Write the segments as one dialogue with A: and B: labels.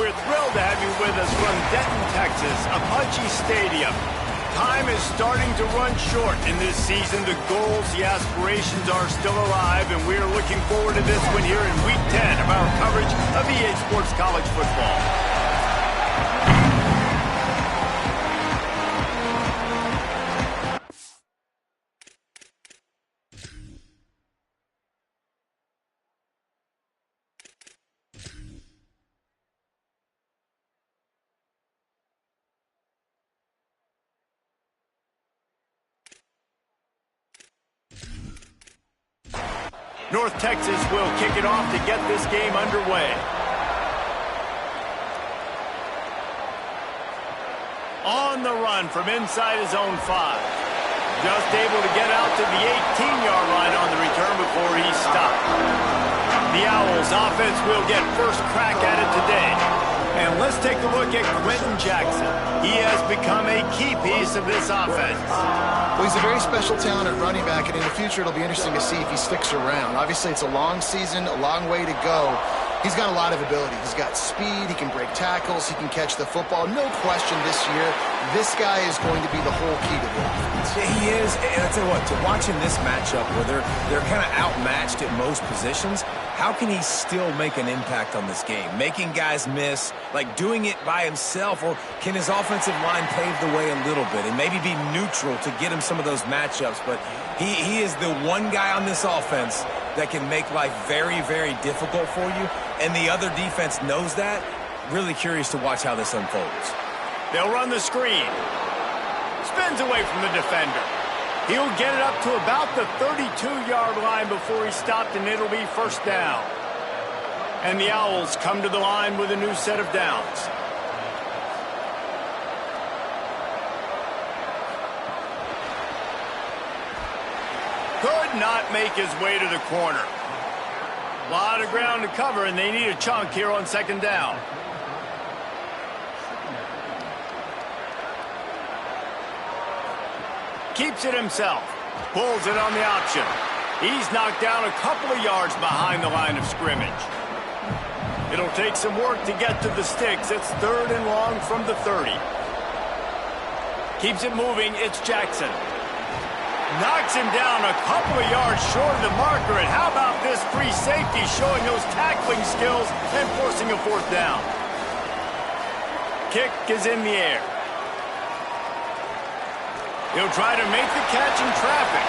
A: We're thrilled to have you with us from Denton, Texas, Apache Stadium. Time is starting to run short in this season. The goals, the aspirations are still alive, and we're looking forward to this one here in Week 10 of our coverage of EA Sports College Football. North Texas will kick it off to get this game underway. On the run from inside his own 5. Just able to get out to the 18-yard line on the return before he stopped. The Owls offense will get first crack at it today. And let's take a look at Quentin Jackson. He has become a key piece of this offense.
B: Well, he's a very special talent at running back, and in the future it'll be interesting to see if he sticks around. Obviously, it's a long season, a long way to go. He's got a lot of ability. He's got speed, he can break tackles, he can catch the football. No question this year, this guy is going to be the whole key to the offense.
C: Yeah, he is, and I tell you what, to watch in this matchup where they're kind of outmatched at most positions, how can he still make an impact on this game? Making guys miss, like doing it by himself, or can his offensive line pave the way a little bit and maybe be neutral to get him some of those matchups? But he is the one guy on this offense that can make life very, very difficult for you, and the other defense knows that. Really curious to watch how this unfolds.
A: They'll run the screen. Spins away from the defender. He'll get it up to about the 32-yard line before he stopped, and it'll be first down. And the Owls come to the line with a new set of downs. Could not make his way to the corner. A lot of ground to cover, and they need a chunk here on second down. Keeps it himself. Pulls it on the option. He's knocked down a couple of yards behind the line of scrimmage. It'll take some work to get to the sticks. It's 3rd and long from the 30. Keeps it moving. It's Jackson. Knocks him down a couple of yards short of the marker. And how about this free safety showing those tackling skills and forcing a 4th down? Kick is in the air. He'll try to make the catch in traffic.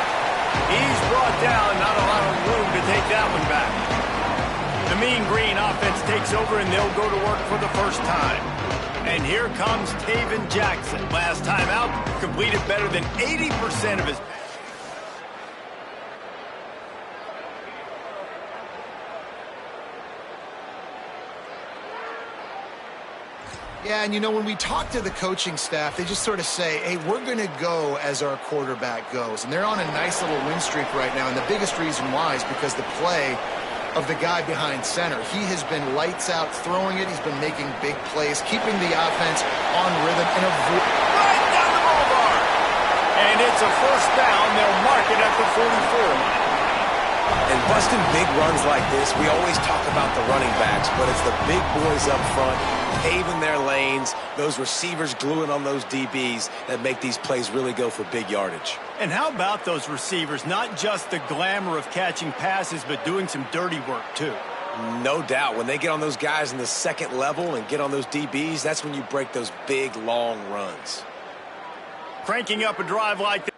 A: He's brought down, not a lot of room to take that one back. The Mean Green offense takes over, and they'll go to work for the first time. And here comes Taven Jackson. Last time out, completed better than 80% of his...
B: Yeah, and you know, when we talk to the coaching staff, they just sort of say, hey, we're going to go as our quarterback goes. And they're on a nice little win streak right now, and the biggest reason why is because the play of the guy behind center. He has been lights out throwing it. He's been making big plays, keeping the offense on rhythm. And
A: right down the boulevard! And it's a first down. They'll mark it at the 44.
C: And busting big runs like this, we always talk about the running backs, but it's the big boys up front, paving their lanes, those receivers gluing on those DBs that make these plays really go for big yardage.
A: And how about those receivers? Not just the glamour of catching passes, but doing some dirty work, too.
C: No doubt. When they get on those guys in the second level and get on those DBs, that's when you break those big, long runs.
A: Cranking up a drive like that.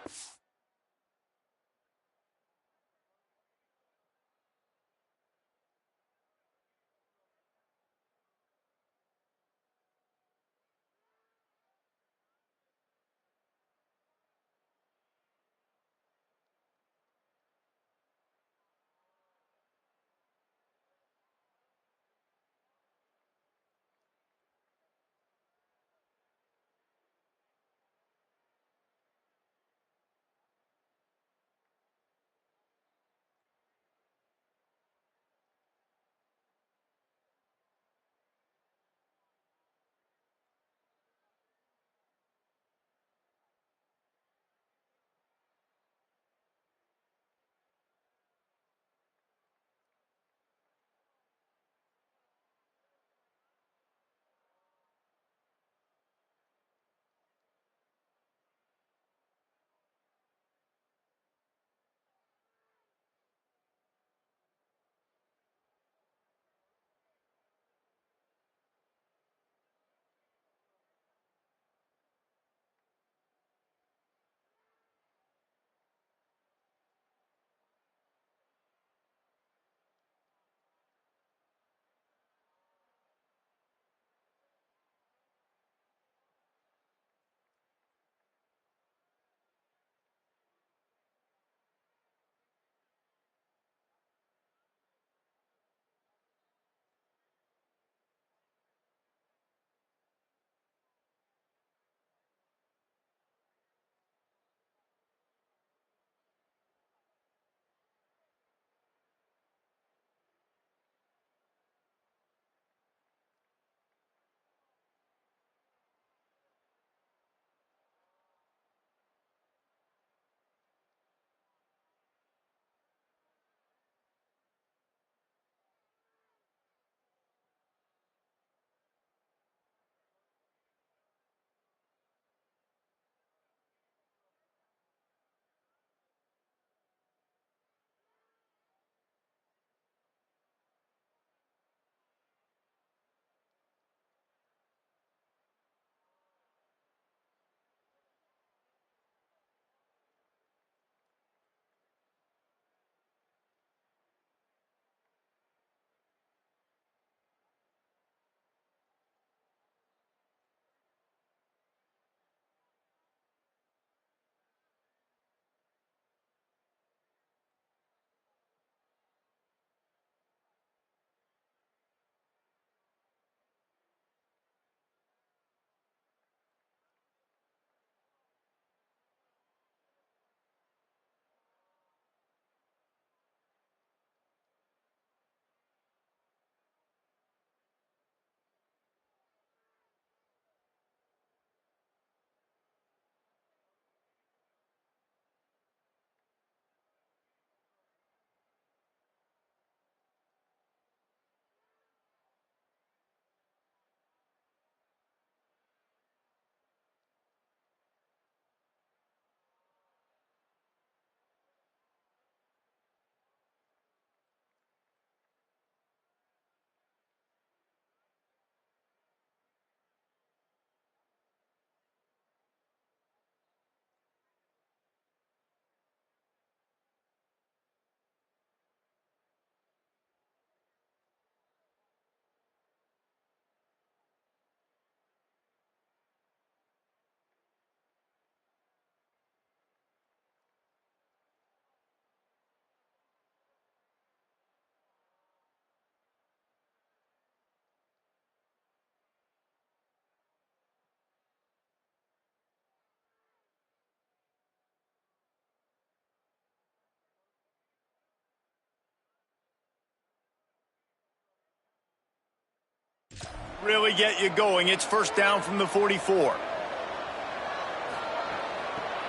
A: Really get you going. It's first down from the 44.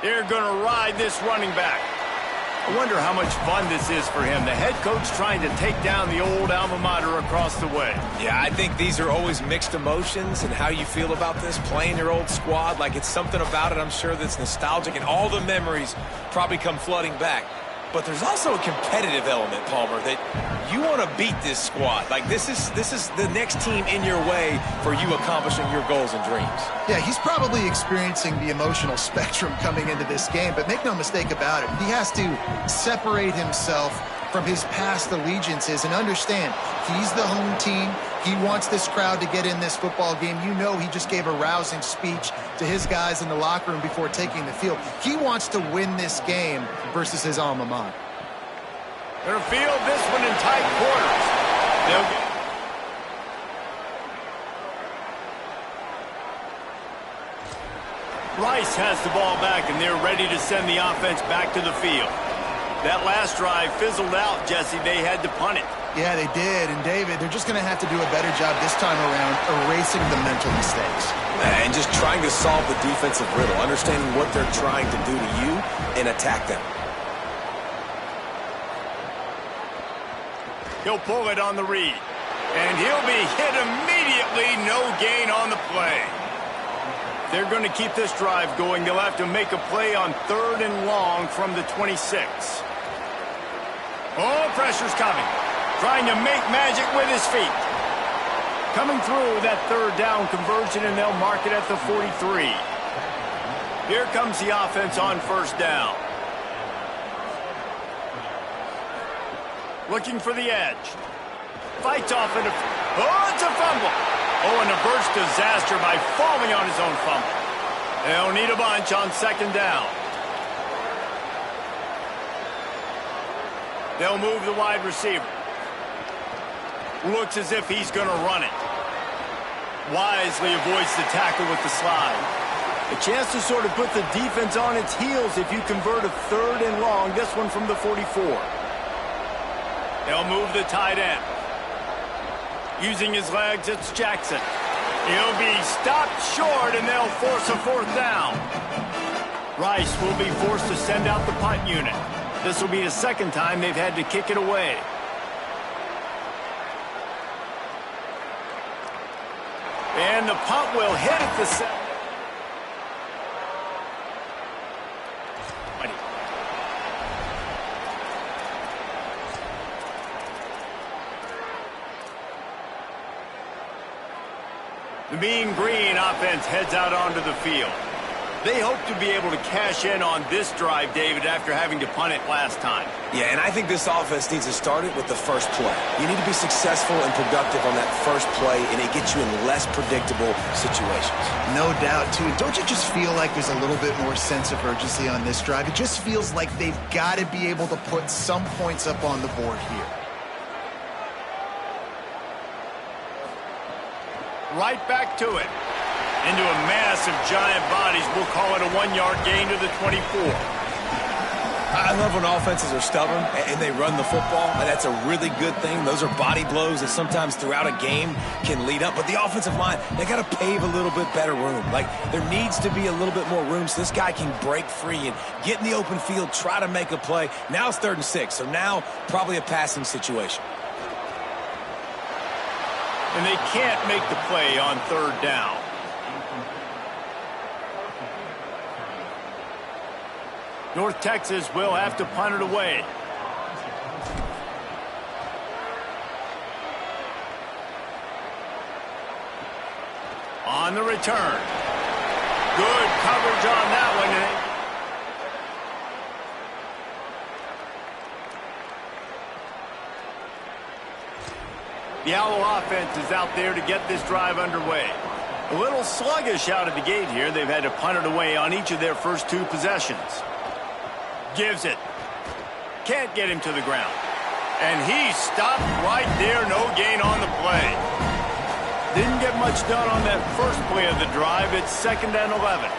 A: They're going to ride this running back. I wonder how much fun this is for him. The head coach trying to take down the old alma mater across the way.
C: Yeah, I think these are always mixed emotions and how you feel about this, playing your old squad. Like, it's something about it, I'm sure, that's nostalgic, and all the memories probably come flooding back. But there's also a competitive element, Palmer, that you want to beat this squad. Like, this is the next team in your way for you accomplishing your goals and dreams.
B: Yeah, he's probably experiencing the emotional spectrum coming into this game, but make no mistake about it, he has to separate himself from his past allegiances and understand he's the home team. He wants this crowd to get in this football game. You know, he just gave a rousing speech to his guys in the locker room before taking the field. He wants to win this game versus his alma mater.
A: They'll field this one in tight quarters. They'll get... Rice has the ball back, and they're ready to send the offense back to the field. That last drive fizzled out, Jesse. They had to punt it.
B: Yeah, they did. And, David, they're just going to have to do a better job this time around erasing the mental mistakes.
C: And just trying to solve the defensive riddle, understanding what they're trying to do to you and attack them.
A: He'll pull it on the read. And he'll be hit immediately. No gain on the play. They're going to keep this drive going. They'll have to make a play on 3rd and long from the 26. Oh, pressure's coming. Trying to make magic with his feet. Coming through that 3rd down conversion, and they'll mark it at the 43. Here comes the offense on 1st down. Looking for the edge. Fights off it. Oh, it's a fumble. Oh, and a burst disaster by falling on his own fumble. They'll need a bunch on 2nd down. They'll move the wide receiver. Looks as if he's going to run it. Wisely avoids the tackle with the slide. A chance to sort of put the defense on its heels if you convert a 3rd and long. This one from the 44. They'll move the tight end. Using his legs, it's Jackson. He'll be stopped short, and they'll force a 4th down. Rice will be forced to send out the punt unit. This will be the 2nd time they've had to kick it away. And the punt will hit at the 7. The Mean Green offense heads out onto the field. They hope to be able to cash in on this drive, David, after having to punt it last time.
C: Yeah, and I think this offense needs to start it with the first play. You need to be successful and productive on that first play, and it gets you in less predictable situations.
B: No doubt, too. Don't you just feel like there's a little bit more sense of urgency on this drive? It just feels like they've got to be able to put some points up on the board here.
A: Right back to it. Into a mass of giant bodies. We'll call it a 1-yard gain to the 24.
C: I love when offenses are stubborn and they run the football. That's a really good thing. Those are body blows that sometimes throughout a game can lead up. But the offensive line, they got to pave a little bit better room. Like, there needs to be a little bit more room so this guy can break free and get in the open field, try to make a play. Now it's 3rd and 6, so now probably a passing situation.
A: And they can't make the play on 3rd down. North Texas will have to punt it away. On the return. Good coverage on that one. The Owl offense is out there to get this drive underway. A little sluggish out of the gate here. They've had to punt it away on each of their first 2 possessions. Gives it. Can't get him to the ground. And he stopped right there. No gain on the play. Didn't get much done on that first play of the drive. It's 2nd and 11.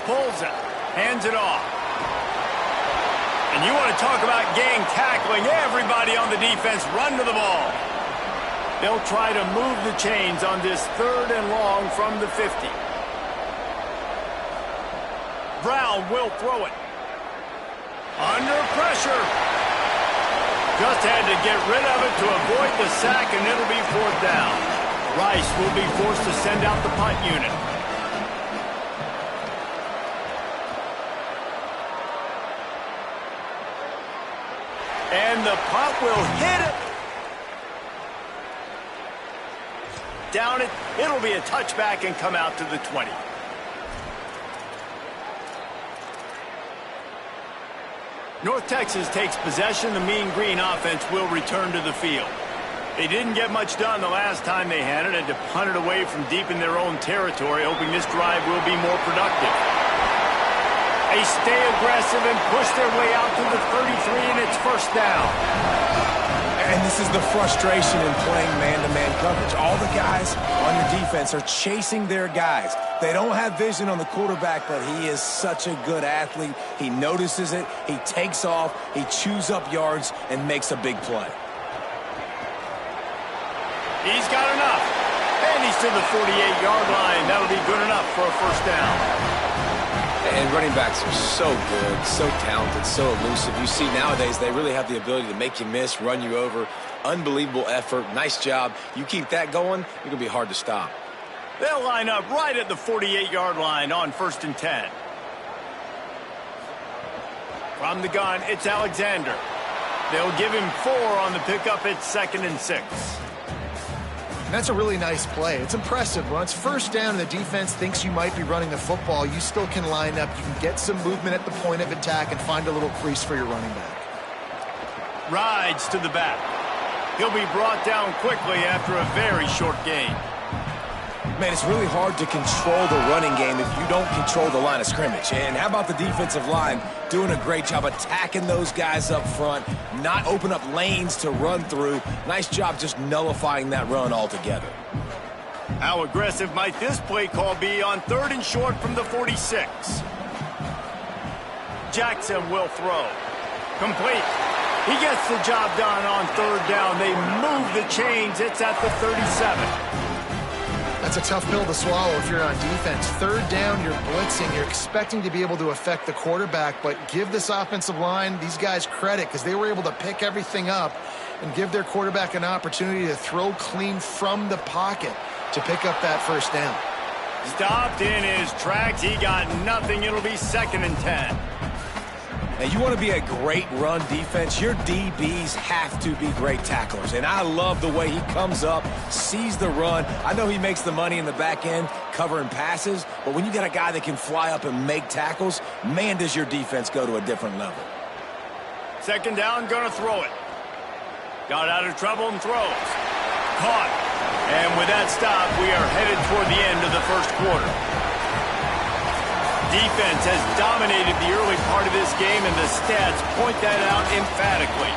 A: Pulls it. Hands it off. And you want to talk about gang tackling. Everybody on the defense run to the ball. They'll try to move the chains on this 3rd and long from the 50. Brown will throw it. Under pressure. Just had to get rid of it to avoid the sack, and it'll be 4th down. Rice will be forced to send out the punt unit. And the punt will hit it. Down it. It'll be a touchback and come out to the 20. North Texas takes possession. The Mean Green offense will return to the field. They didn't get much done the last time they had it. Had to punt it away from deep in their own territory, hoping this drive will be more productive. They stay aggressive and push their way out to the 33, and it's 1st down.
C: And this is the frustration in playing man-to-man coverage. All the guys on your defense are chasing their guys. They don't have vision on the quarterback, but he is such a good athlete. He notices it, he takes off, he chews up yards, and makes a big play.
A: He's got enough. And he's to the 48-yard line. That'll be good enough for a 1st down.
D: And running backs are so good, so talented, so elusive. You see nowadays they really have the ability to make you miss, run you over. Unbelievable effort. Nice job. You keep that going, you're going to be hard to stop.
A: They'll line up right at the 48-yard line on 1st and 10. From the gun, it's Alexander. They'll give him 4 on the pickup. It's 2nd and 6.
B: That's a really nice play. It's impressive. When it's 1st down and the defense thinks you might be running the football, you still can line up. You can get some movement at the point of attack and find a little crease for your running back.
A: Rides to the back. He'll be brought down quickly after a very short gain.
C: Man, it's really hard to control the running game if you don't control the line of scrimmage. And how about the defensive line doing a great job attacking those guys up front, not open up lanes to run through. Nice job just nullifying that run altogether.
A: How aggressive might this play call be on 3rd and short from the 46? Jackson will throw. Complete. He gets the job done on 3rd down. They move the chains. It's at the 37.
B: That's a tough pill to swallow if you're on defense. 3rd down, you're blitzing. You're expecting to be able to affect the quarterback, but give this offensive line, these guys, credit because they were able to pick everything up and give their quarterback an opportunity to throw clean from the pocket to pick up that 1st down.
A: Stopped in his tracks. He got nothing. It'll be 2nd and 10.
C: Now, you want to be a great run defense, your DBs have to be great tacklers. And I love the way he comes up, sees the run. I know he makes the money in the back end covering passes, but when you got a guy that can fly up and make tackles, man, does your defense go to a different level.
A: 2nd down, gonna throw it. Got out of trouble and throws. Caught. And with that stop, we are headed toward the end of the 1st quarter. Defense has dominated the early part of this game, and the stats point that out emphatically.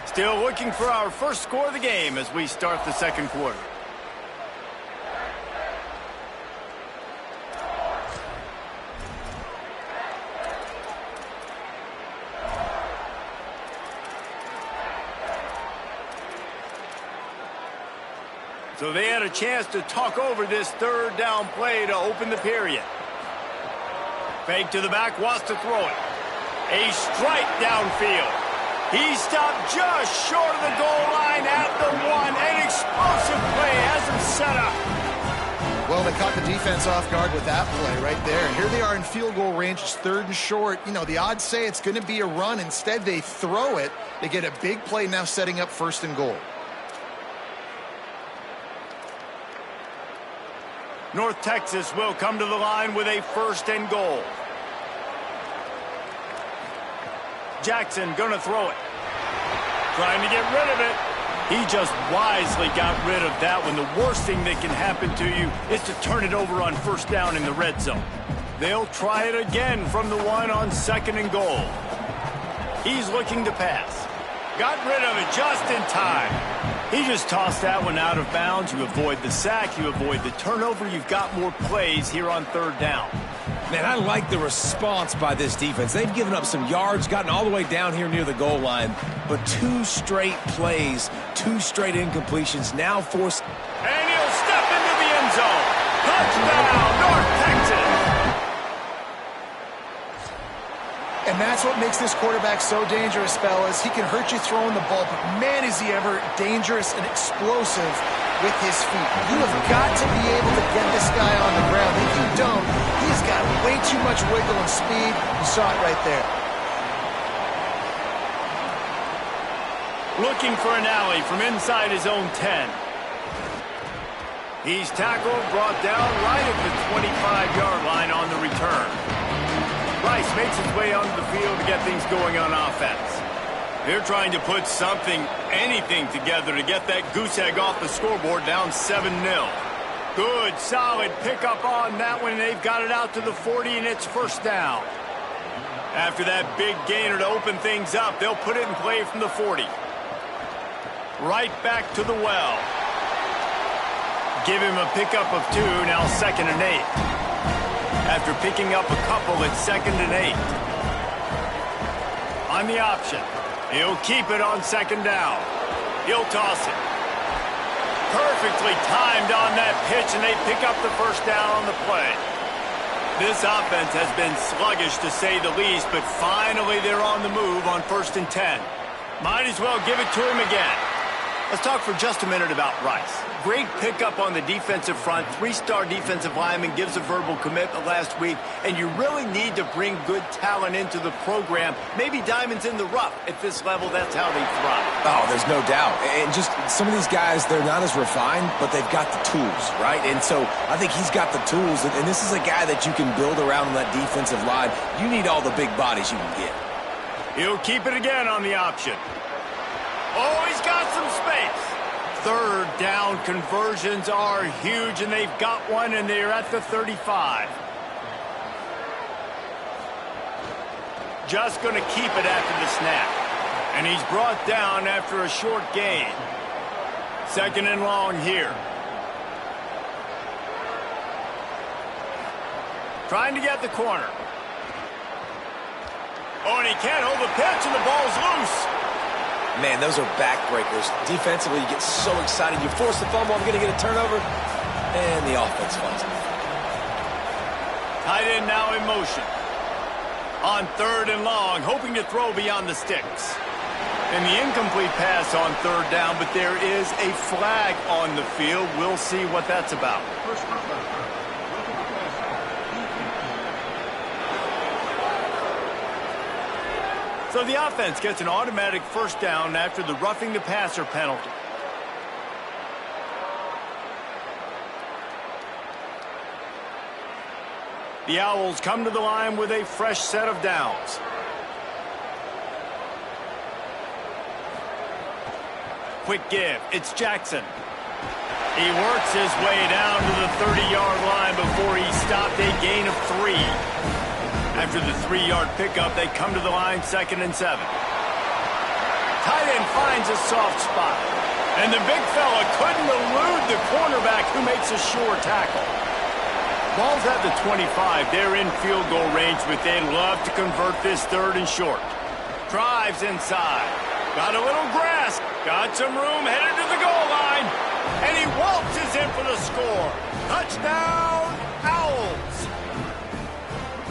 A: Still looking for our 1st score of the game as we start the 2nd quarter. So they had a chance to talk over this 3rd down play to open the period. Fake to the back, wants to throw it. A strike downfield. He stopped just short of the goal line at the 1. An explosive play has him set up.
B: Well, they caught the defense off guard with that play right there. Here they are in field goal range. It's 3rd and short. You know, the odds say it's going to be a run. Instead, they throw it. They get a big play now setting up 1st and goal.
A: North Texas will come to the line with a 1st and goal. Jackson gonna throw it. Trying to get rid of it. He just wisely got rid of that one. The worst thing that can happen to you is to turn it over on 1st down in the red zone. They'll try it again from the 1 on 2nd and goal. He's looking to pass. Got rid of it just in time. He just tossed that one out of bounds. You avoid the sack, you avoid the turnover. You've got more plays here on third down.
C: Man, I like the response by this defense. They've given up some yards, gotten all the way down here near the goal line, but 2 straight plays, 2 straight incompletions, now forced.
A: And he'll step into the end zone. Touchdown, North Texas.
B: And that's what makes this quarterback so dangerous, fellas. He can hurt you throwing the ball, but man, is he ever dangerous and explosive with his feet. You have got to be able to get this guy on the ground. If you don't, he's got way too much wiggle and speed. You saw it right there.
A: Looking for an alley from inside his own 10. He's tackled, brought down right at the 25-yard line on the return. Rice makes his way onto the field to get things going on offense. They're trying to put something, anything together to get that goose egg off the scoreboard down 7-0. Good, solid pickup on that one. They've got it out to the 40, and it's first down. After that big gainer to open things up, they'll put it in play from the 40. Right back to the well. Give him a pickup of 2, now 2nd and 8. After picking up a couple, it's 2nd and 8. On the option, he'll keep it on 2nd down. He'll toss it. Perfectly timed on that pitch, and they pick up the first down on the play. This offense has been sluggish, to say the least, but finally they're on the move on 1st and 10. Might as well give it to him again. Let's talk for just a minute about Rice. Great pickup on the defensive front. 3-star defensive lineman gives a verbal commitment last week, and you really need to bring good talent into the program. Maybe diamonds in the rough. At this level, that's how they thrive.
C: Oh, there's no doubt. And just some of these guys, they're not as refined, but they've got the tools, right? And so I think he's got the tools, and this is a guy that you can build around on that defensive line. You need all the big bodies you can get.
A: He'll keep it again on the option. Oh, he's got some space. 3rd down conversions are huge, and they've got one, and they're at the 35. Just going to keep it after the snap. And he's brought down after a short gain. 2nd and long here. Trying to get the corner. Oh, and he can't hold the pitch, and the ball's loose.
D: Man, those are backbreakers. Defensively, you get so excited. You force the fumble, I'm going to get a turnover, and the offense finds it.
A: Tight end now in motion. On 3rd and long, hoping to throw beyond the sticks. And the incomplete pass on 3rd down, but there is a flag on the field. We'll see what that's about. So the offense gets an automatic first down after the roughing the passer penalty. The Owls come to the line with a fresh set of downs. Quick give. It's Jackson. He works his way down to the 30-yard line before he stopped a gain of 3. After the 3-yard pickup, they come to the line 2nd and 7. Tight end finds a soft spot. And the big fella couldn't elude the cornerback who makes a sure tackle. Ball's at the 25. They're in field goal range, but they'd love to convert this 3rd and short. Drives inside. Got a little grass. Got some room, headed to the goal line. And he waltzes in for the score. Touchdown, Owls.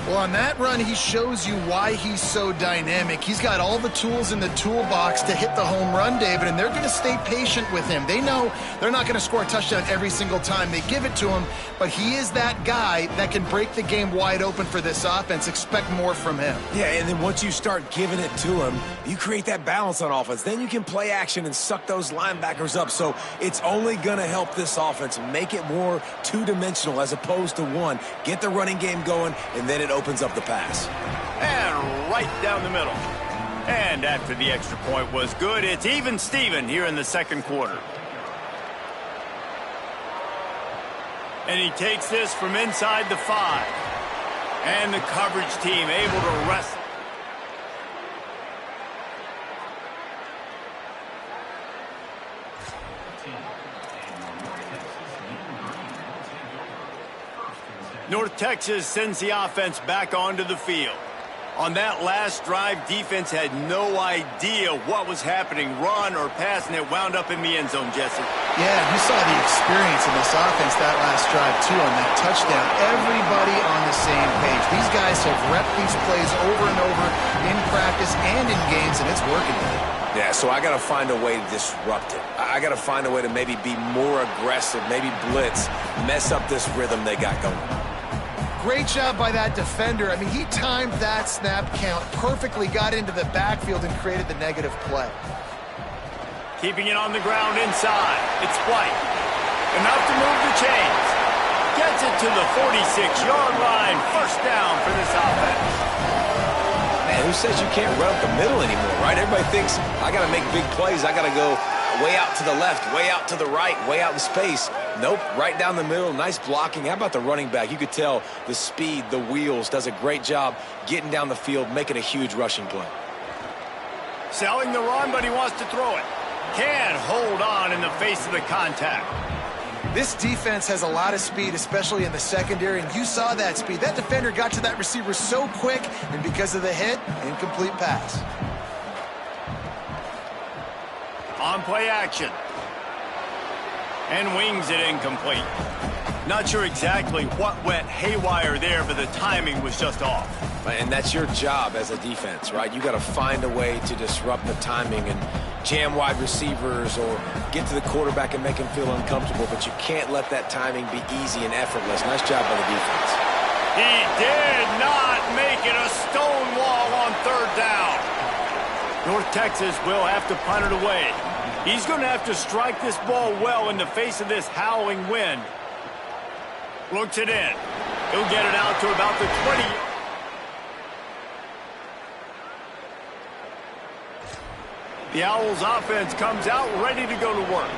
B: Well, on that run, he shows you why he's so dynamic. He's got all the tools in the toolbox to hit the home run, David, and they're going to stay patient with him. They know they're not going to score a touchdown every single time they give it to him, but he is that guy that can break the game wide open for this offense. Expect more from him.
C: Yeah, and then once you start giving it to him, you create that balance on offense. Then you can play action and suck those linebackers up. So it's only going to help this offense make it more two-dimensional as opposed to one. Get the running game going, and then it opens up the pass.
A: And right down the middle. And after the extra point was good, it's even Steven here in the 2nd quarter. And he takes this from inside the 5. And the coverage team able to wrestle. North Texas sends the offense back onto the field. On that last drive, defense had no idea what was happening, run or pass, and it wound up in the end zone, Jesse.
B: Yeah, you saw the experience in this offense that last drive, too, on that touchdown. Everybody on the same page. These guys have repped these plays over and over in practice and in games, and it's working.
C: Yeah, so I got to find a way to disrupt it. I got to find a way to maybe be more aggressive, maybe blitz, mess up this rhythm they got going.
B: Great job by that defender. I mean, he timed that snap count perfectly, got into the backfield, and created the negative play.
A: Keeping it on the ground inside. It's White. Enough to move the chains. Gets it to the 46-yard line. First down for this offense.
C: Man, who says you can't run up the middle anymore, right? Everybody thinks, I got to make big plays. I got to go way out to the left, way out to the right, way out in space. Nope, right down the middle, nice blocking. How about the running back? You could tell the speed, the wheels, does a great job getting down the field, making a huge rushing play.
A: Selling the run, but he wants to throw it. Can't hold on in the face of the contact.
B: This defense has a lot of speed, especially in the secondary, and you saw that speed. That defender got to that receiver so quick, and because of the hit, incomplete pass.
A: On play action. And wings it incomplete. Not sure exactly what went haywire there, but the timing was just off.
C: And that's your job as a defense, right? You got to find a way to disrupt the timing and jam wide receivers or get to the quarterback and make him feel uncomfortable, but you can't let that timing be easy and effortless. Nice job by the defense.
A: He did not make it a stone wall on third down. North Texas will have to punt it away. He's going to have to strike this ball well in the face of this howling wind. Looks it in. He'll get it out to about the 20. The Owls offense comes out ready to go to work.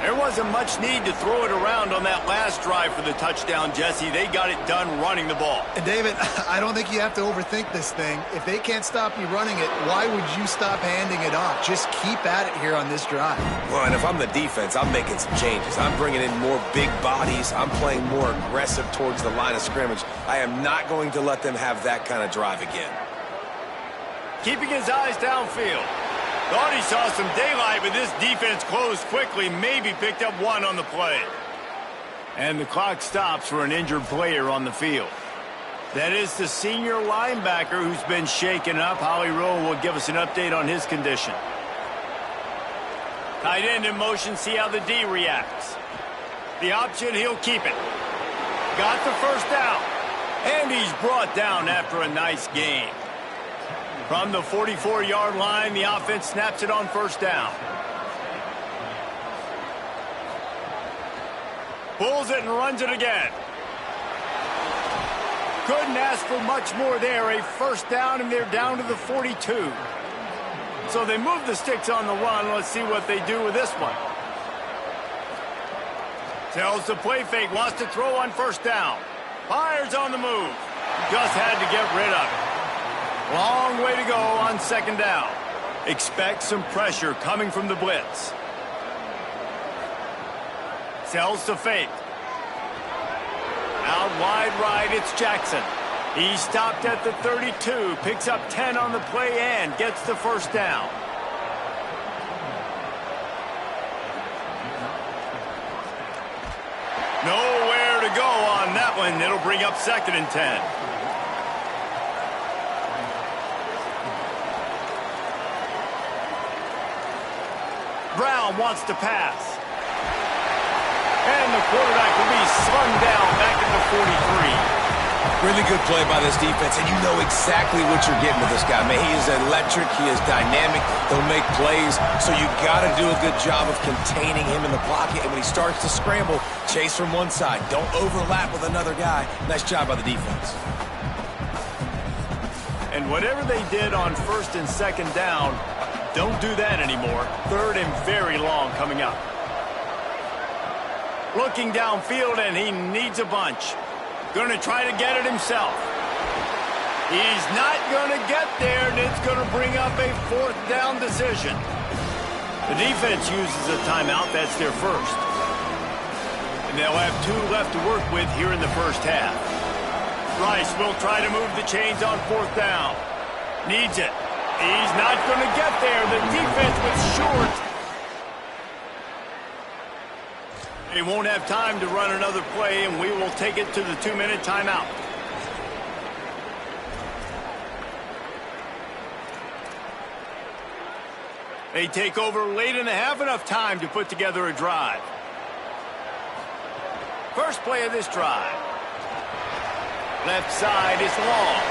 A: There wasn't much need to throw it around on that last drive for the touchdown, Jesse. They got it done running the ball.
B: And David, I don't think you have to overthink this thing. If they can't stop you running it, why would you stop handing it off? Just keep at it here on this drive.
C: Well, and if I'm the defense, I'm making some changes. I'm bringing in more big bodies. I'm playing more aggressive towards the line of scrimmage. I am not going to let them have that kind of drive again.
A: Keeping his eyes downfield. Thought he saw some daylight, but this defense closed quickly, maybe picked up one on the play. And the clock stops for an injured player on the field. That is the senior linebacker who's been shaken up. Holly Rowe will give us an update on his condition. Tight end in motion, see how the D reacts. The option, he'll keep it. Got the first down. And he's brought down after a nice gain. From the 44-yard line, the offense snaps it on first down. Pulls it and runs it again. Couldn't ask for much more there. A first down, and they're down to the 42. So they move the sticks on the run. Let's see what they do with this one. Tells the play fake, wants to throw on first down. Fires on the move. Just had to get rid of it. Long way to go on second down. Expect some pressure coming from the blitz. Sells to fake. Out wide right, it's Jackson. He stopped at the 32, picks up 10 on the play and gets the first down. Nowhere to go on that one. It'll bring up second and 10. Brown wants to pass. And the quarterback will be slung down back at the 43.
C: Really good play by this defense, and you know exactly what you're getting with this guy. Man, he is electric. He is dynamic. He'll make plays, so you got to do a good job of containing him in the pocket. And when he starts to scramble, chase from one side. Don't overlap with another guy. Nice job by the defense.
A: And whatever they did on first and second down, don't do that anymore. Third and very long coming up. Looking downfield, and he needs a bunch. Going to try to get it himself. He's not going to get there, and it's going to bring up a fourth down decision. The defense uses a timeout. That's their first. And they'll have 2 left to work with here in the first half. Rice will try to move the chains on 4th down. Needs it. He's not going to get there. The defense was short. They won't have time to run another play, and we will take it to the 2-minute timeout. They take over late in the half, enough time to put together a drive. First play of this drive. Left side is long.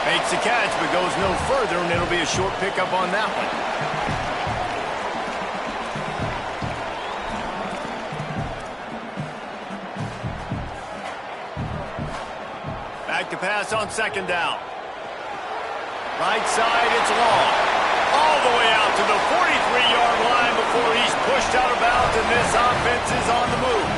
A: Makes the catch, but goes no further, and it'll be a short pickup on that one. Back to pass on 2nd down. Right side, it's long. All the way out to the 43-yard line before he's pushed out of bounds, and this offense is on the move.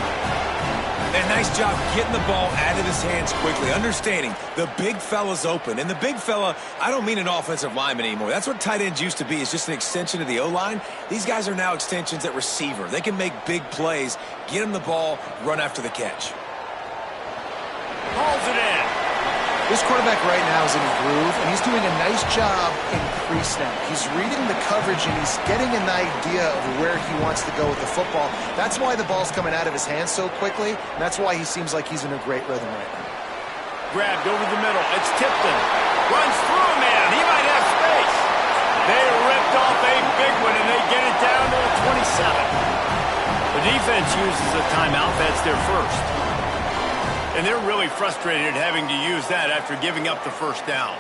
C: And nice job getting the ball out of his hands quickly, understanding the big fella's open. And the big fella, I don't mean an offensive lineman anymore. That's what tight ends used to be. It's just an extension of the O-line. These guys are now extensions at receiver. They can make big plays, get him the ball, run after the catch.
A: Hauls it in.
B: This quarterback right now is in a groove, and he's doing a nice job in pre-snap. He's reading the coverage, and he's getting an idea of where he wants to go with the football. That's why the ball's coming out of his hands so quickly, and that's why he seems like he's in a great rhythm right now.
A: Grabbed over the middle. It's Tipton. Runs through a man. He might have space. They ripped off a big one, and they get it down to the 27. The defense uses a timeout. That's their first. And they're really frustrated having to use that after giving up the first down.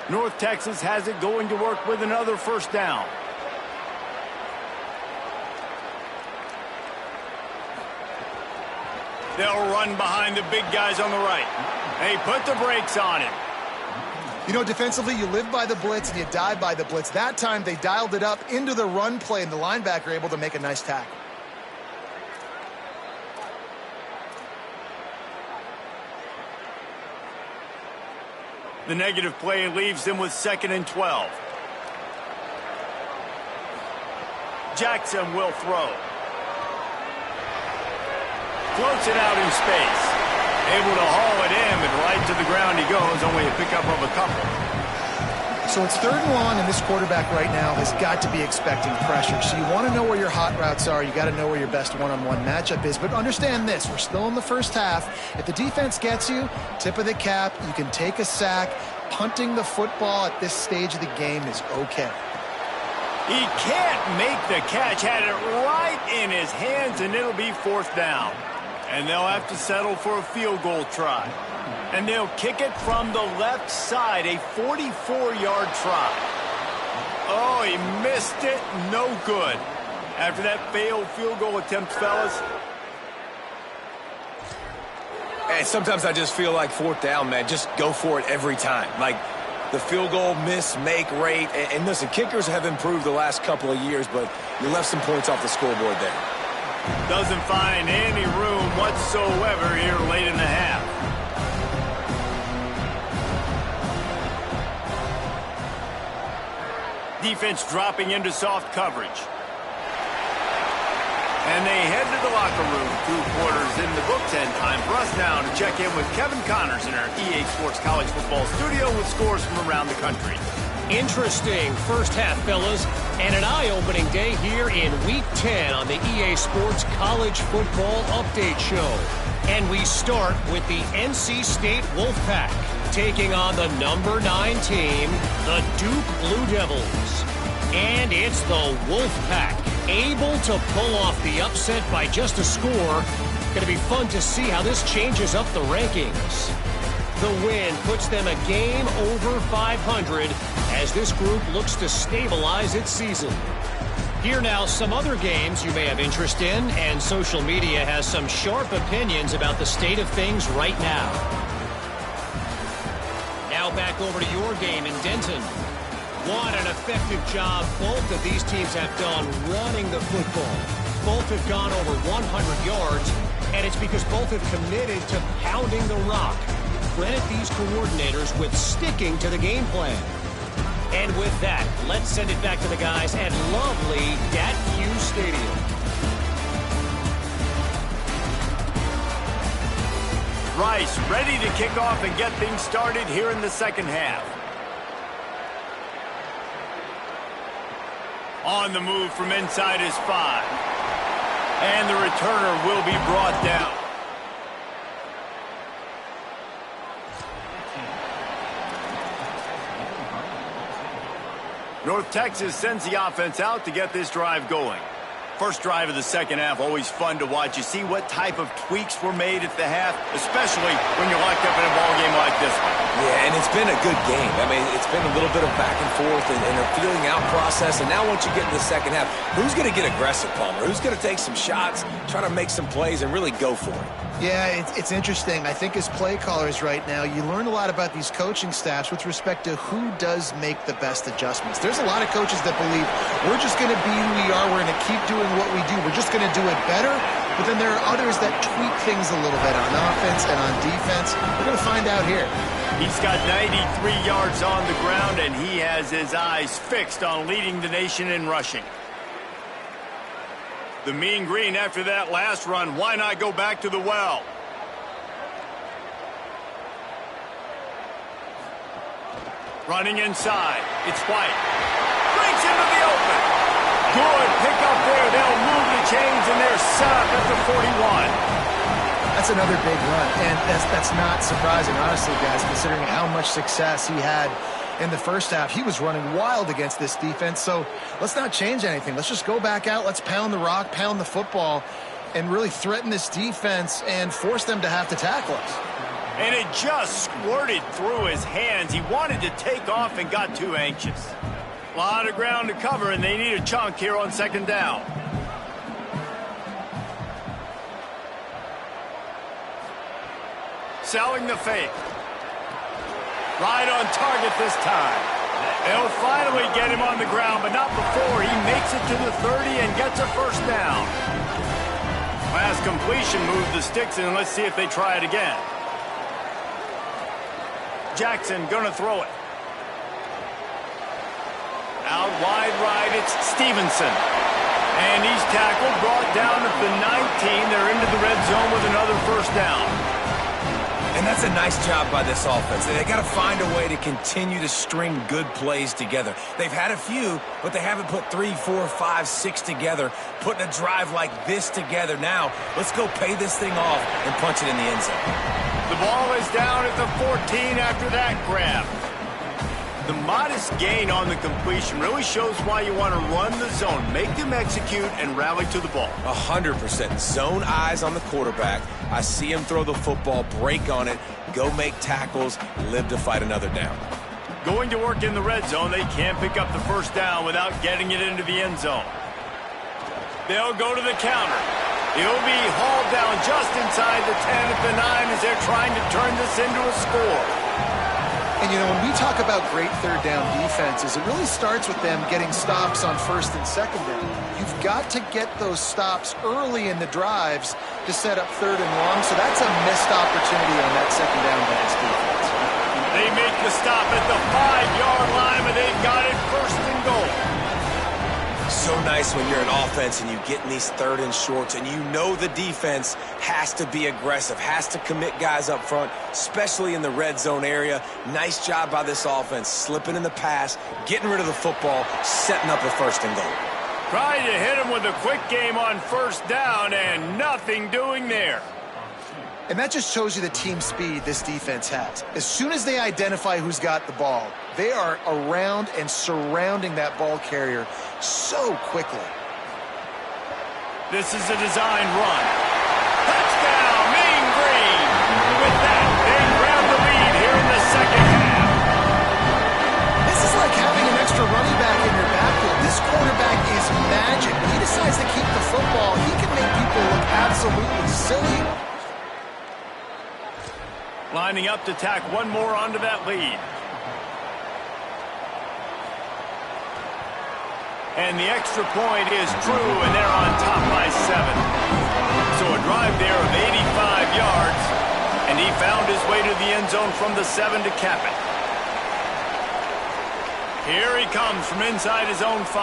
A: North Texas has it going to work with another first down. They'll run behind the big guys on the right. They put the brakes on him.
B: You know, defensively, you live by the blitz and you die by the blitz. That time, they dialed it up into the run play, and the linebacker able to make a nice tackle.
A: The negative play leaves them with 2nd and 12. Jackson will throw. Floats it out in space. Able to haul it in, but right to the ground he goes. Only a pickup of a couple.
B: So it's 3rd and long, and this quarterback right now has got to be expecting pressure. So you want to know where your hot routes are. You got to know where your best one-on-one matchup is. But understand this, we're still in the first half. If the defense gets you, tip of the cap, you can take a sack. Punting the football at this stage of the game is okay.
A: He can't make the catch. Had it right in his hands, and it'll be 4th down. And they'll have to settle for a field goal try. And they'll kick it from the left side, a 44-yard try. Oh, he missed it. No good. After that failed field goal attempt, fellas.
C: And sometimes I just feel like 4th down, man, just go for it every time. Like the field goal miss-make rate. And listen, kickers have improved the last couple of years, but you left some points off the scoreboard there.
A: Doesn't find any room whatsoever here late in the half. Defense dropping into soft coverage. And they head to the locker room. 2 quarters in the books, and time for us now to check in with Kevin Connors in our EA Sports College Football Studio with scores from around the country.
E: Interesting first half, fellas, and an eye-opening day here in Week 10 on the EA Sports College Football Update Show. And we start with the NC State Wolfpack taking on the number 9 team, the Duke Blue Devils. And it's the Wolfpack able to pull off the upset by just a score. Going to be fun to see how this changes up the rankings. The win puts them a game over 500 as this group looks to stabilize its season. Here now, some other games you may have interest in, and social media has some sharp opinions about the state of things right now. Now back over to your game in Denton. What an effective job both of these teams have done running the football. Both have gone over 100 yards. And it's because both have committed to pounding the rock. Credit these coordinators with sticking to the game plan. And with that, let's send it back to the guys at lovely Dat Hughes Stadium.
A: Rice ready to kick off and get things started here in the second half. On the move from inside his 5. And the returner will be brought down. North Texas sends the offense out to get this drive going. First drive of the second half, always fun to watch. You see what type of tweaks were made at the half, especially when you're locked up in a ball game like this one.
D: Yeah, and it's been a good game. I mean, it's been a little bit of back and forth and a feeling out process. And now once you get in the second half, who's going to get aggressive, Palmer? Who's going to take some shots, try to make some plays, and really go for it?
B: Yeah, it's interesting. I think as play callers right now, you learn a lot about these coaching staffs with respect to who does make the best adjustments. There's a lot of coaches that believe we're just going to be who we are. We're going to keep doing what we do. We're just going to do it better. But then there are others that tweak things a little bit on offense and on defense. We're going to find out here.
A: He's got 93 yards on the ground, and he has his eyes fixed on leading the nation in rushing. The mean green after that last run. Why not go back to the well? Running inside. It's White. Breaks into the open. Good pick up there. They'll move the chains, and they're set up at the 41.
B: That's another big run, and that's not surprising, honestly, guys, considering how much success he had in the first half. He was running wild against this defense, so let's not change anything. Let's just go back out. Let's pound the rock, pound the football, and really threaten this defense and force them to have to tackle us.
A: And it just squirted through his hands. He wanted to take off and got too anxious. A lot of ground to cover, and they need a chunk here on second down. Selling the fake. Right on target this time. They'll finally get him on the ground, but not before he makes it to the 30 and gets a first down. Last completion moved the sticks, and let's see if they try it again. Jackson gonna throw it. Out wide right, it's Stevenson. And he's tackled, brought down at the 19. They're into the red zone with another first down.
C: And that's a nice job by this offense. They got to find a way to continue to string good plays together. They've had a few, but they haven't put 3, 4, 5, 6 together, putting a drive like this together. Now, let's go pay this thing off and punch it in the end zone.
A: The ball is down at the 14 after that grab. The modest gain on the completion really shows why you want to run the zone, make them execute, and rally to the ball.
C: 100%. Zone eyes on the quarterback. I see him throw the football, break on it, go make tackles, live to fight another down.
A: Going to work in the red zone, they can't pick up the first down without getting it into the end zone. They'll go to the counter. He'll be hauled down just inside the 10 at the 9 as they're trying to turn this into a score.
B: And, you know, when we talk about great third down defenses, it really starts with them getting stops on first and second down. You've got to get those stops early in the drives to set up third and long, so that's a missed opportunity on that second down by this defense.
A: They make the stop at the 5-yard line, but they've got it first and goal.
C: So nice when you're an offense and you get in these third and shorts and you know the defense has to be aggressive, has to commit guys up front, especially in the red zone area. Nice job by this offense, slipping in the pass, getting rid of the football, setting up a first and goal.
A: Trying to hit him with a quick game on first down and nothing doing there.
B: And that just shows you the team speed this defense has. As soon as they identify who's got the ball, they are around and surrounding that ball carrier so quickly.
A: This is a designed run. Touchdown, Mean Green. With that, they grab the lead here in the second half.
B: This is like having an extra running back in your backfield. This quarterback is magic. When he decides to keep the football, he can make people look absolutely silly.
A: Lining up to tack one more onto that lead. And the extra point is true, and they're on top by 7. So a drive there of 85 yards, and he found his way to the end zone from the 7 to cap it. Here he comes from inside his own 5.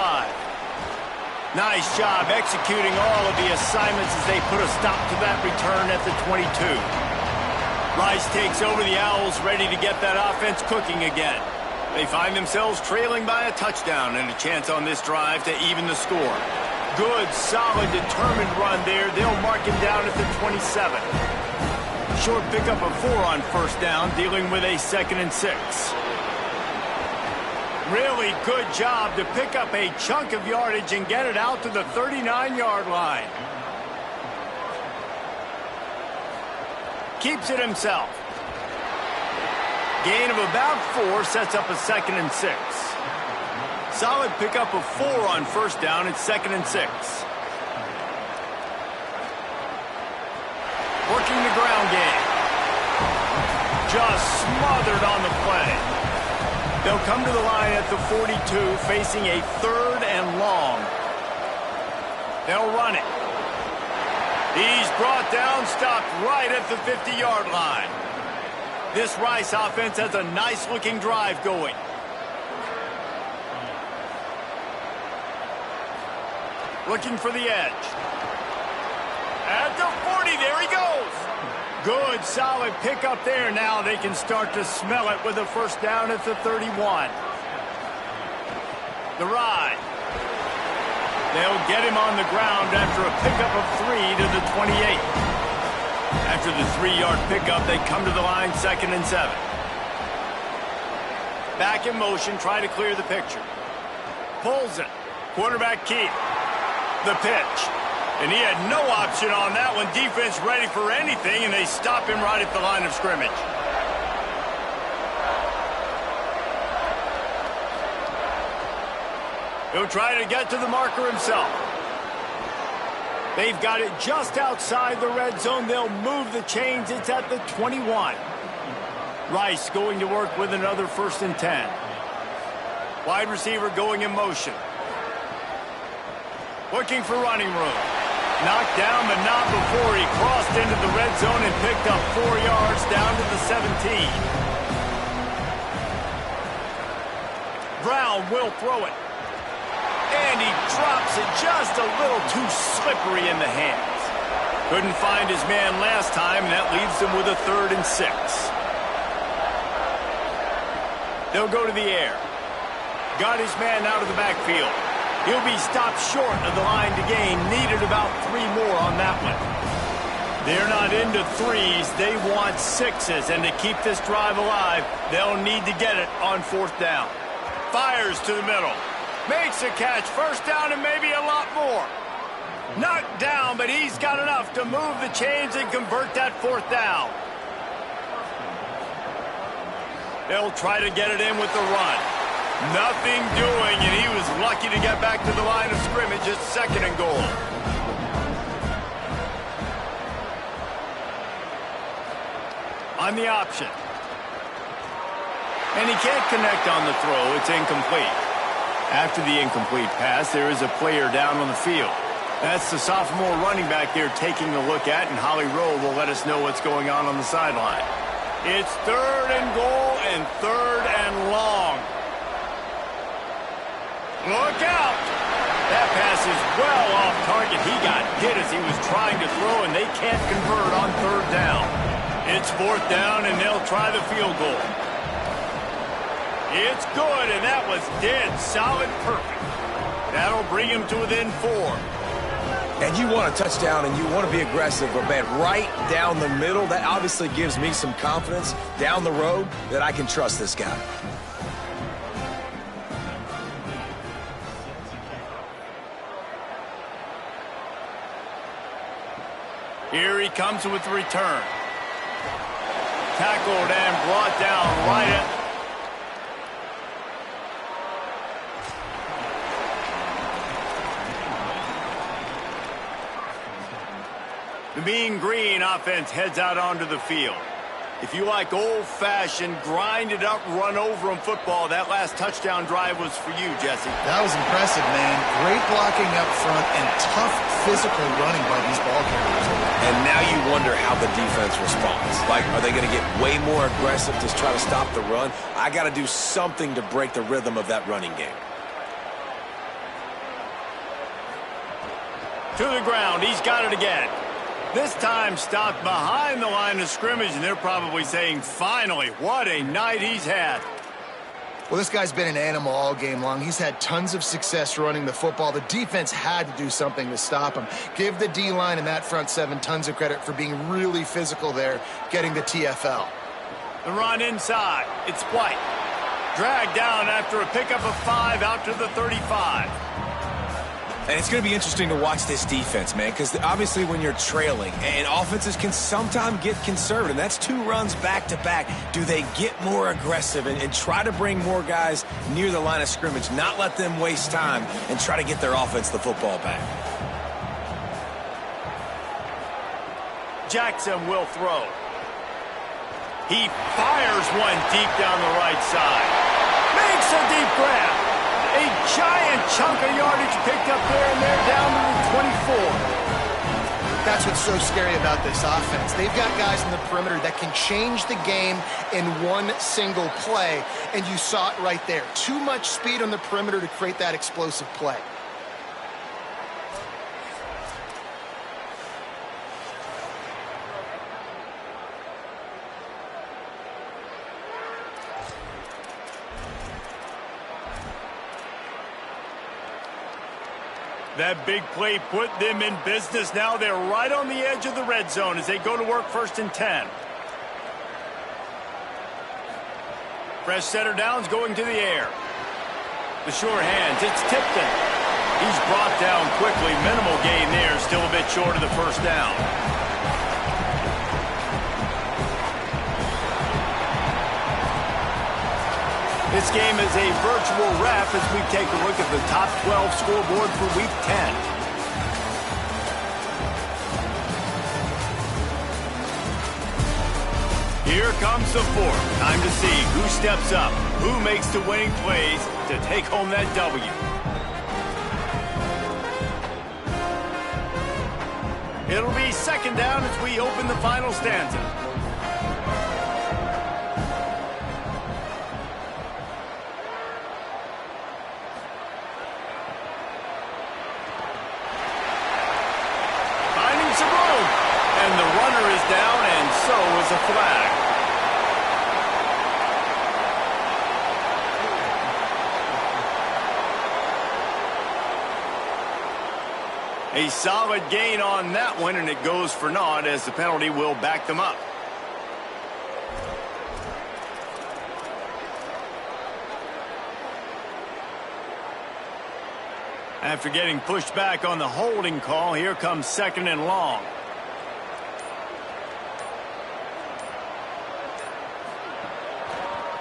A: Nice job executing all of the assignments as they put a stop to that return at the 22. Rice takes over the Owls, ready to get that offense cooking again. They find themselves trailing by a touchdown and a chance on this drive to even the score. Good, solid, determined run there. They'll mark him down at the 27. Short pickup of 4 on first down, dealing with a 2nd and 6. Really good job to pick up a chunk of yardage and get it out to the 39-yard line. Keeps it himself. Gain of about 4 sets up a 2nd and 6. Solid pickup of 4 on first down. It's 2nd and 6. Working the ground game. Just smothered on the play. They'll come to the line at the 42, facing a 3rd and long. They'll run it. He's brought down, stopped right at the 50-yard line. This Rice offense has a nice-looking drive going. Looking for the edge. At the 40, there he goes. Good, solid pickup there. Now they can start to smell it with a first down at the 31. The ride. They'll get him on the ground after a pickup of 3 to the 28. After the 3-yard pickup, they come to the line 2nd and 7. Back in motion, try to clear the picture. Pulls it. Quarterback keep. The pitch. And he had no option on that one. Defense ready for anything, and they stop him right at the line of scrimmage. He'll try to get to the marker himself. They've got it just outside the red zone. They'll move the chains. It's at the 21. Rice going to work with another 1st and 10. Wide receiver going in motion. Looking for running room. Knocked down, but not before he crossed into the red zone and picked up 4 yards down to the 17. Brown will throw it. And he drops it just a little too slippery in the hands. Couldn't find his man last time, and that leaves him with a 3rd and 6. They'll go to the air. Got his man out of the backfield. He'll be stopped short of the line to gain. Needed about 3 more on that one. They're not into 3s. They want 6s. And to keep this drive alive, they'll need to get it on 4th down. Fires to the middle. Makes a catch. First down and maybe a lot more. Knocked down, but he's got enough to move the chains and convert that 4th down. They'll try to get it in with the run. Nothing doing, and he was lucky to get back to the line of scrimmage at 2nd and goal. On the option. And he can't connect on the throw. It's incomplete. After the incomplete pass, there is a player down on the field. That's the sophomore running back they're taking a look at, and Holly Rowe will let us know what's going on the sideline. It's 3rd and goal and 3rd and long. Look out! That pass is well off target. He got hit as he was trying to throw, and they can't convert on 3rd down. It's 4th down, and they'll try the field goal. It's good, and that was dead solid perfect. That'll bring him to within 4.
C: And you want a touchdown, and you want to be aggressive, but man, right down the middle, that obviously gives me some confidence down the road that I can trust this guy.
A: Here he comes with the return. Tackled and brought down right at... The Mean Green offense heads out onto the field. If you like old-fashioned, grinded-up, run-over-'em football, that last touchdown drive was for you, Jesse.
B: That was impressive, man. Great blocking up front and tough physical running by these ball carriers.
C: And now you wonder how the defense responds. Like, are they going to get way more aggressive to try to stop the run? I got to do something to break the rhythm of that running game.
A: To the ground. He's got it again. This time stopped behind the line of scrimmage, and they're probably saying, finally, what a night he's had.
B: Well, this guy's been an animal all game long. He's had tons of success running the football. The defense had to do something to stop him. Give the D-line and that front seven tons of credit for being really physical there, getting the TFL.
A: The run inside. It's White. Dragged down after a pickup of 5 out to the 35.
C: And it's going to be interesting to watch this defense, man, because obviously when you're trailing, and offenses can sometimes get conservative, that's 2 runs back-to-back. Do they get more aggressive and try to bring more guys near the line of scrimmage, not let them waste time, and try to get their offense the football back?
A: Jackson will throw. He fires one deep down the right side. Makes a deep grab. A giant chunk of yardage picked up there, and they're down to the 24.
B: That's what's so scary about this offense. They've got guys in the perimeter that can change the game in one single play, and you saw it right there. Too much speed on the perimeter to create that explosive play.
A: That big play put them in business. Now they're right on the edge of the red zone as they go to work 1st and 10. Fresh center downs going to the air. The sure hands, it's Tipton. He's brought down quickly. Minimal gain there, still a bit short of the first down. This game is a virtual wrap as we take a look at the top 12 scoreboard for Week 10. Here comes the 4th. Time to see who steps up, who makes the winning plays to take home that W. It'll be 2nd down as we open the final stanza. And the runner is down, and so is a flag. A solid gain on that one, and it goes for naught as the penalty will back them up. After getting pushed back on the holding call, here comes 2nd and long.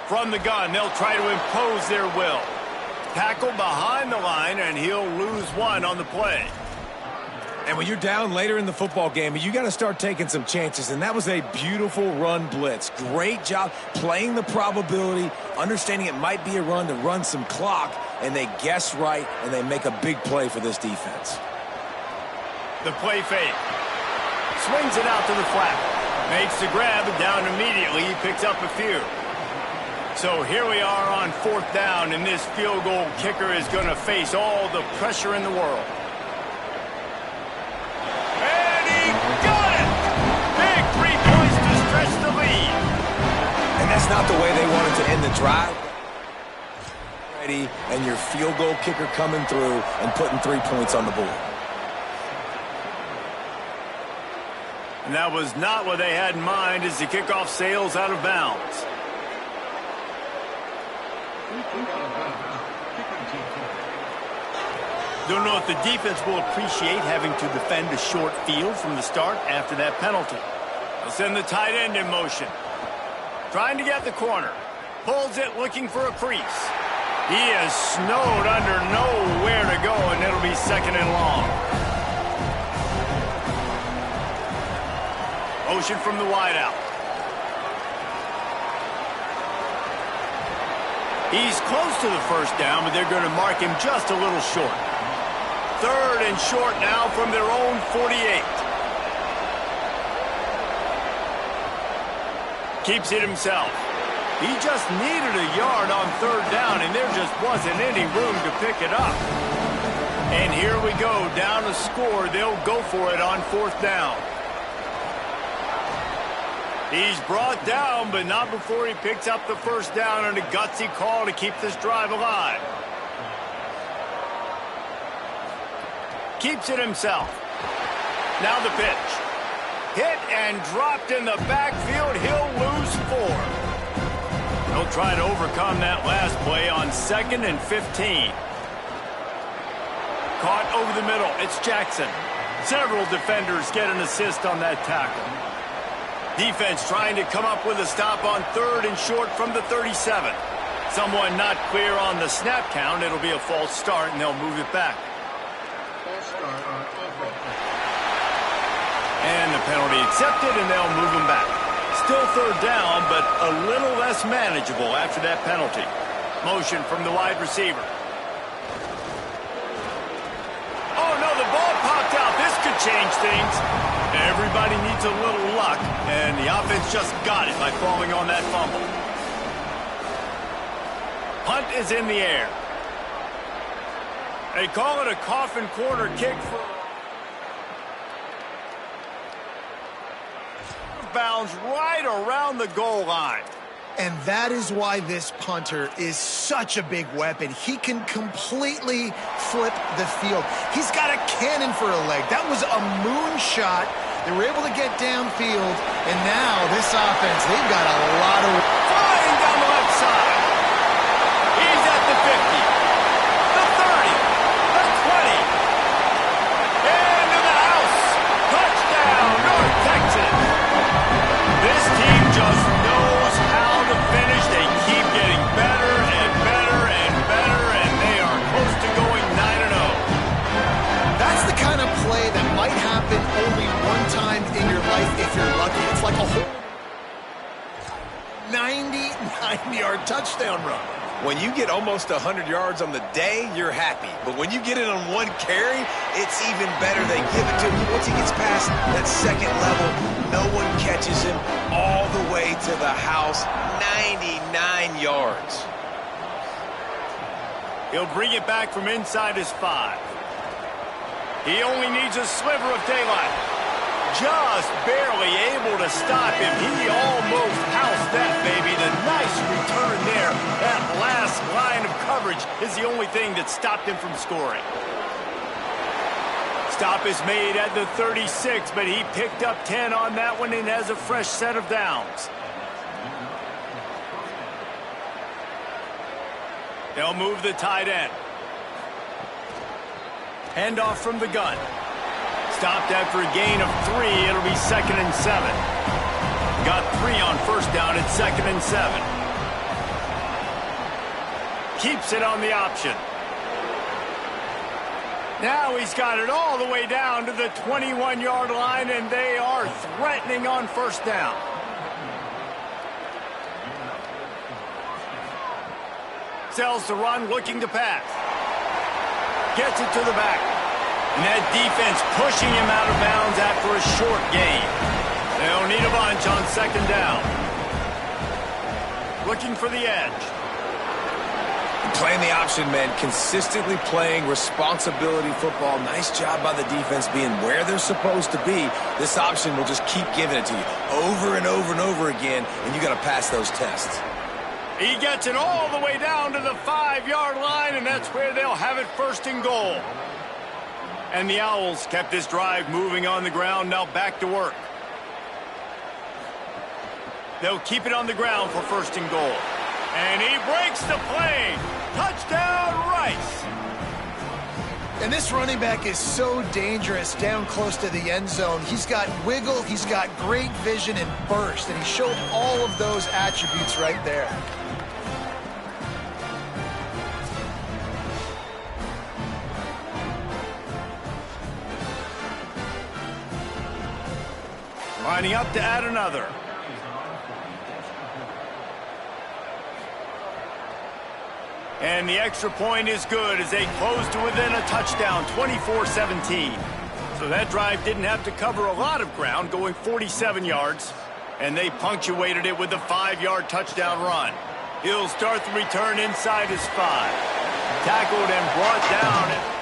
A: From the gun, they'll try to impose their will. Tackle behind the line, and he'll lose one on the play.
C: And when you're down later in the football game, you got to start taking some chances, and that was a beautiful run blitz. Great job playing the probability, understanding it might be a run to run some clock, and they guess right, and they make a big play for this defense.
A: The play fake. Swings it out to the flat. Makes the grab, and down immediately. He picks up a few. So here we are on 4th down, and this field goal kicker is going to face all the pressure in the world. And he got it! Big 3 points to stretch the lead.
C: And that's not the way they wanted to end the drive. Ready, and your field goal kicker coming through and putting 3 points on the board.
A: And that was not what they had in mind as the kickoff sails out of bounds. Don't know if the defense will appreciate having to defend a short field from the start after that penalty. They'll send the tight end in motion. Trying to get the corner. Pulls it, looking for a crease. He is snowed under, nowhere to go, and it'll be 2nd and long. Motion from the wideout. He's close to the first down, but they're going to mark him just a little short. 3rd and short now from their own 48. Keeps it himself. He just needed a yard on 3rd down, and there just wasn't any room to pick it up. And here we go, down a score. They'll go for it on 4th down. He's brought down, but not before he picks up the first down on a gutsy call to keep this drive alive. Keeps it himself. Now the pitch. Hit and dropped in the backfield. He'll lose 4. He'll try to overcome that last play on 2nd and 15. Caught over the middle. It's Jackson. Several defenders get an assist on that tackle. Defense trying to come up with a stop on 3rd and short from the 37. Someone not clear on the snap count. It'll be a false start, and they'll move it back. And the penalty accepted, and they'll move him back. Still 3rd down, but a little less manageable after that penalty. Motion from the wide receiver. Oh, no, the ball popped out. This could change things. Everybody needs a little luck, and the offense just got it by falling on that fumble. Punt is in the air. They call it a coffin corner kick for bounds right around the goal line.
B: And that is why this punter is such a big weapon. He can completely flip the field. He's got a cannon for a leg. That was a moonshot. They were able to get downfield, and now this offense, they've got a lot of...
A: Flying down the left side. He's at the 50, the 30, the 20, and to the house. Touchdown, North Texas. This team just knows how to finish. They keep getting better and better and better, and they are close to going 9-0.
B: That's the kind of play that might happen only one time in your life if you're lucky. It's like a whole 99-yard touchdown run.
C: When you get almost 100 yards on the day, you're happy. But when you get it on one carry, it's even better. They give it to him. Once he gets past that 2nd level, no one catches him all the way to the house. 99 yards.
A: He'll bring it back from inside his 5. He only needs a sliver of daylight. Just barely able to stop him. He almost housed that baby. The nice return there. That last line of coverage is the only thing that stopped him from scoring. Stop is made at the 36, but he picked up 10 on that one and has a fresh set of downs. They'll move the tight end. Handoff from the gun. Stopped after a gain of 3. It'll be 2nd and 7. Got 3 on first down at 2nd and 7. Keeps it on the option. Now he's got it all the way down to the 21-yard line, and they are threatening on first down. Sells the run, looking to pass. Gets it to the back. And that defense pushing him out of bounds after a short gain. They'll need a bunch on 2nd down. Looking for the edge.
C: Playing the option, man. Consistently playing responsibility football. Nice job by the defense being where they're supposed to be. This option will just keep giving it to you over and over and over again, and you got to pass those tests.
A: He gets it all the way down to the 5-yard line, and that's where they'll have it 1st and goal. And the Owls kept this drive moving on the ground, now back to work. They'll keep it on the ground for 1st and goal. And he breaks the play. Touchdown, Rice.
B: And this running back is so dangerous down close to the end zone. He's got wiggle, he's got great vision and burst, and he showed all of those attributes right there.
A: Lining up to add another. And the extra point is good as they close to within a touchdown, 24-17. So that drive didn't have to cover a lot of ground, going 47 yards. And they punctuated it with a 5-yard touchdown run. He'll start the return inside his 5. Tackled and brought down.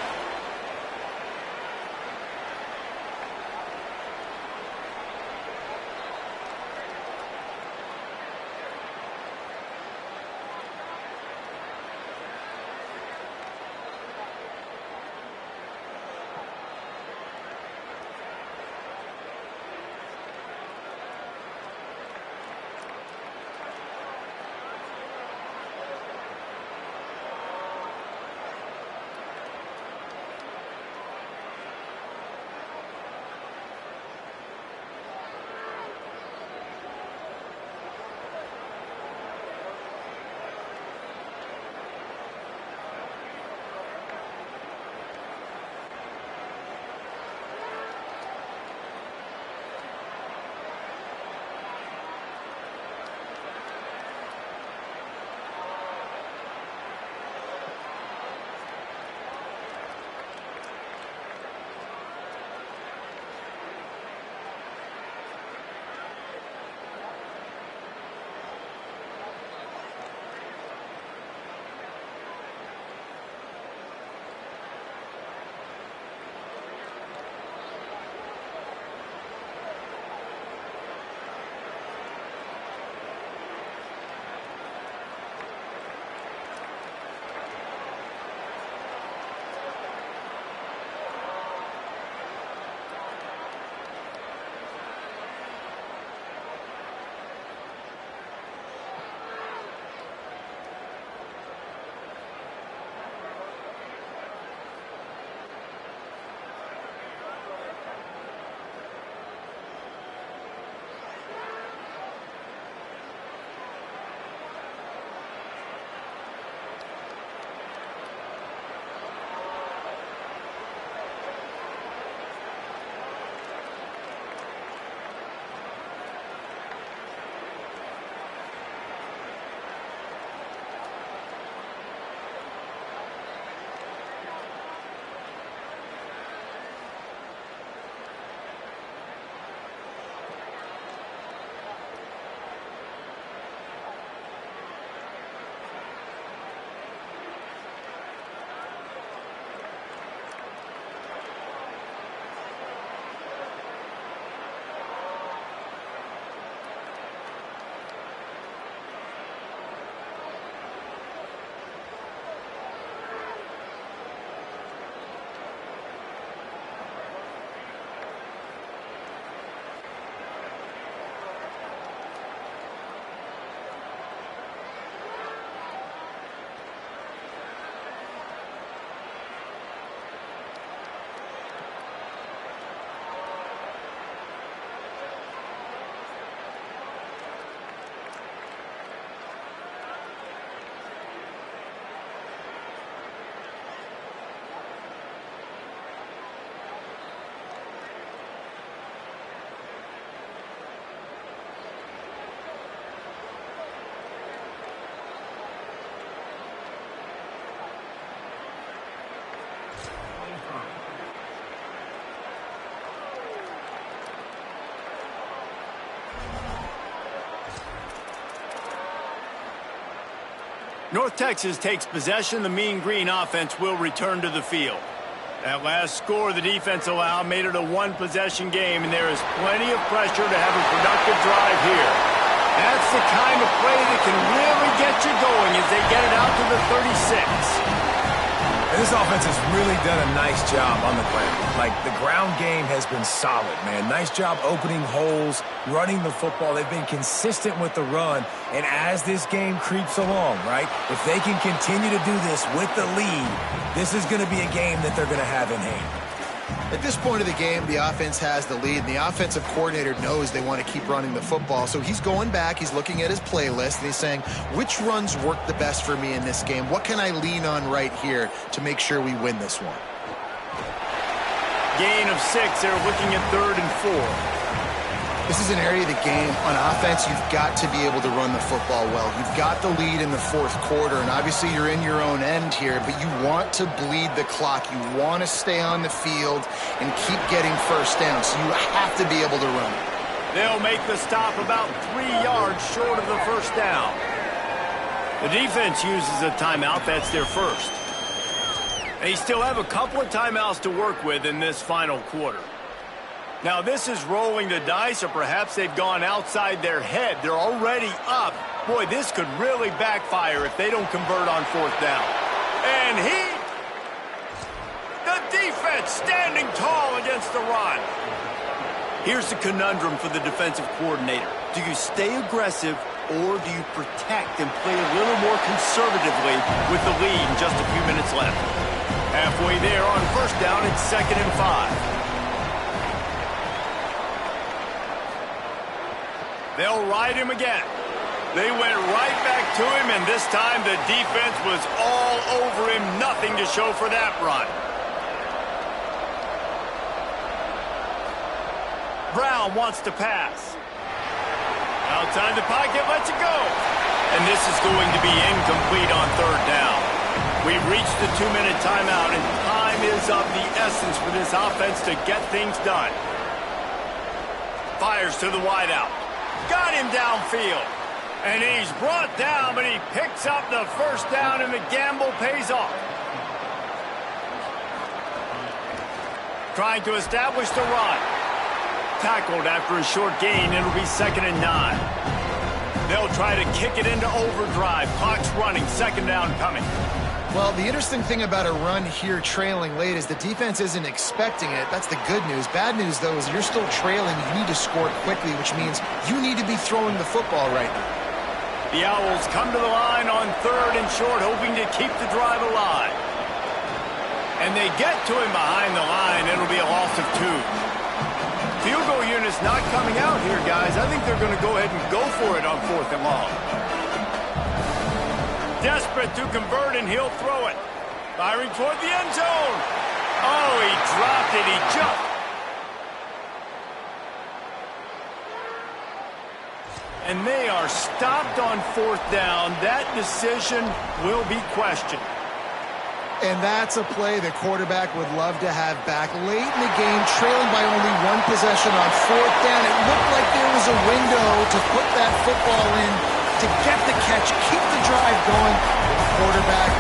A: North Texas takes possession. The Mean Green offense will return to the field. That last score the defense allowed made it a one-possession game, and there is plenty of pressure to have a productive drive here. That's the kind of play that can really get you going as they get it out to the 36.
C: And this offense has really done a nice job on the ground. Like, the ground game has been solid, man. Nice job opening holes, running the football. They've been consistent with the run. And as this game creeps along, right, if they can continue to do this with the lead, this is going to be a game that they're going to have in hand.
B: At this point of the game, the offense has the lead, and the offensive coordinator knows they want to keep running the football. So he's going back, he's looking at his playlist, and he's saying, which runs work the best for me in this game? What can I lean on right here to make sure we win this one?
A: Gain of 6. They're looking at 3rd and 4.
B: This is an area of the game. On offense, you've got to be able to run the football well. You've got the lead in the fourth quarter, and obviously you're in your own end here, but you want to bleed the clock. You want to stay on the field and keep getting first down, so you have to be able to run.
A: They'll make the stop about 3 yards short of the first down. The defense uses a timeout. That's their first. They still have a couple of timeouts to work with in this final quarter. Now, this is rolling the dice, or perhaps they've gone outside their head. They're already up. Boy, this could really backfire if they don't convert on fourth down. And the defense standing tall against the run. Here's the conundrum for the defensive coordinator. Do you stay aggressive, or do you protect and play a little more conservatively with the lead and just a few minutes left? Halfway there on first down, it's 2nd and 5. They'll ride him again. They went right back to him, and this time the defense was all over him. Nothing to show for that run. Brown wants to pass. Outside the pocket, lets it go. And this is going to be incomplete on third down. We've reached the 2-minute timeout, and time is of the essence for this offense to get things done. Fires to the wideout. Got him downfield. And he's brought down, but he picks up the first down, and the gamble pays off. Trying to establish the run. Tackled after a short gain. It'll be 2nd and 9. They'll try to kick it into overdrive. Clock's running. 2nd down coming.
B: Well, the interesting thing about a run here trailing late is the defense isn't expecting it. That's the good news. Bad news, though, is you're still trailing. You need to score quickly, which means you need to be throwing the football right now.
A: The Owls come to the line on 3rd and short, hoping to keep the drive alive. And they get to him behind the line. It'll be a loss of 2. Field goal unit's not coming out here, guys. I think they're going to go ahead and go for it on 4th and long. Desperate to convert, and he'll throw it. Firing toward the end zone. Oh, he dropped it. He jumped. And they are stopped on 4th down. That decision will be questioned.
B: And that's a play the quarterback would love to have back late in the game, trailing by only 1 possession on 4th down. It looked like there was a window to put that football in, to get the catch, keep the drive going. The quarterback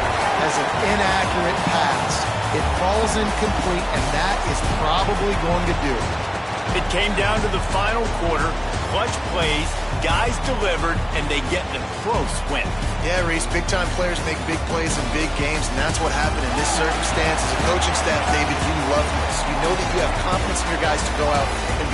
B: has an inaccurate pass. It falls incomplete, and that is probably going to do it.
A: It came down to the final quarter. Clutch plays, guys delivered, and they get a close win.
B: Yeah, Reese, big-time players make big plays in big games, and that's what happened in this circumstance. As a coaching staff, David, you love this. You know that you have confidence in your guys to go out and